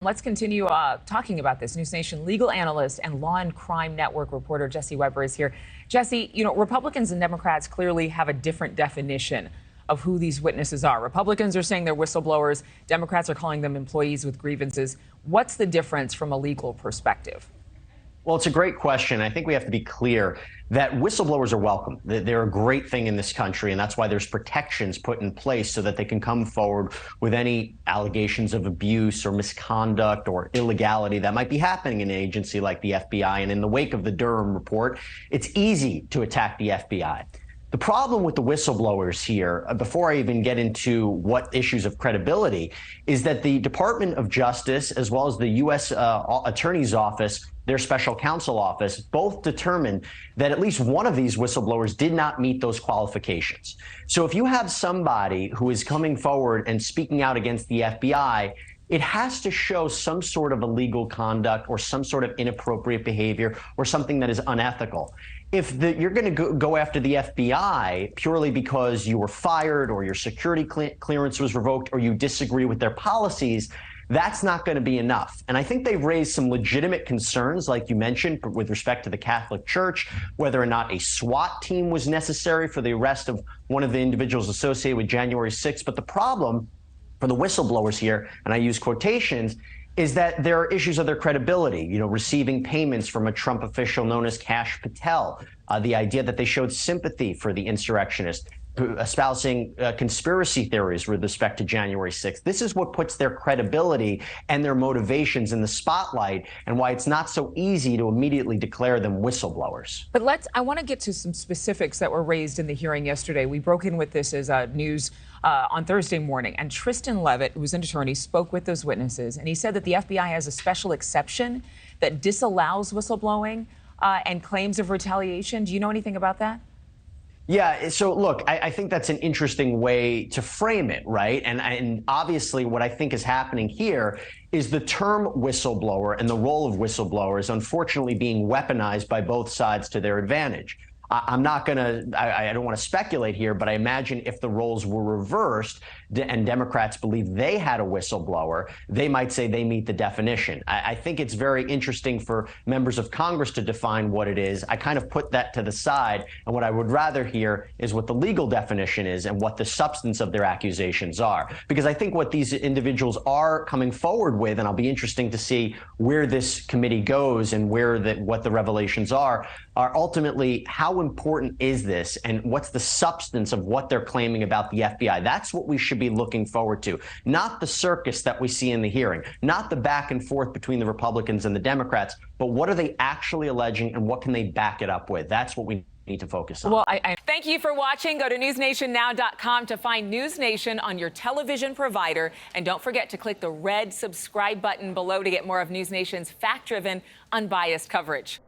Let's continue talking about this. NewsNation legal analyst and Law and Crime Network reporter Jesse Weber is here. Jesse, Republicans and Democrats clearly have a different definition of who these witnesses are. Republicans are saying they're whistleblowers. Democrats are calling them employees with grievances. What's the difference from a legal perspective? Well, it's a great question. I think we have to be clear that whistleblowers are welcome. They're a great thing in this country, and that's why there's protections put in place so that they can come forward with any allegations of abuse or misconduct or illegality that might be happening in an agency like the FBI. And in the wake of the Durham report, it's easy to attack the FBI. The problem with the whistleblowers here, before I even get into what issues of credibility, is that the Department of Justice, as well as the U.S. Attorney's Office, their special counsel office, both determined that at least one of these whistleblowers did not meet those qualifications. So if you have somebody who is coming forward and speaking out against the FBI, it has to show some sort of illegal conduct or some sort of inappropriate behavior or something that is unethical. If you're going to go after the FBI purely because you were fired or your security clearance was revoked or you disagree with their policies, that's not going to be enough. And I think they've raised some legitimate concerns, like you mentioned, with respect to the Catholic Church, whether or not a SWAT team was necessary for the arrest of one of the individuals associated with January 6th. But the problem for the whistleblowers here, and I use quotations, is that there are issues of their credibility, receiving payments from a Trump official known as Kash Patel, the idea that they showed sympathy for the insurrectionists, espousing conspiracy theories with respect to January 6th. This is what puts their credibility and their motivations in the spotlight, and why it's not so easy to immediately declare them whistleblowers. But I want to get to some specifics that were raised in the hearing yesterday. We broke in with this as news on Thursday morning, and Tristan Levitt, who's an attorney, spoke with those witnesses, and he said that the FBI has a special exception that disallows whistleblowing and claims of retaliation. Do you know anything about that? Yeah, so look, I think that's an interesting way to frame it, right? And obviously what I think is happening here is the term whistleblower and the role of whistleblowers unfortunately being weaponized by both sides to their advantage. I don't want to speculate here, but I imagine if the roles were reversed and Democrats believe they had a whistleblower, they might say they meet the definition. I think it's very interesting for members of Congress to define what it is. I kind of put that to the side, and what I would rather hear is what the legal definition is and what the substance of their accusations are. Because I think what these individuals are coming forward with, and I'll be interesting to see where this committee goes and what the revelations are ultimately how important is this and what's the substance of what they're claiming about the FBI. That's what we should be looking forward to, not the circus that we see in the hearing, not the back and forth between the Republicans and the Democrats, but what are they actually alleging and what can they back it up with? That's what we need to focus on. Well, Thank you for watching. Go to newsnationnow.com to find NewsNation on your television provider. And don't forget to click the red subscribe button below to get more of NewsNation's fact-driven, unbiased coverage.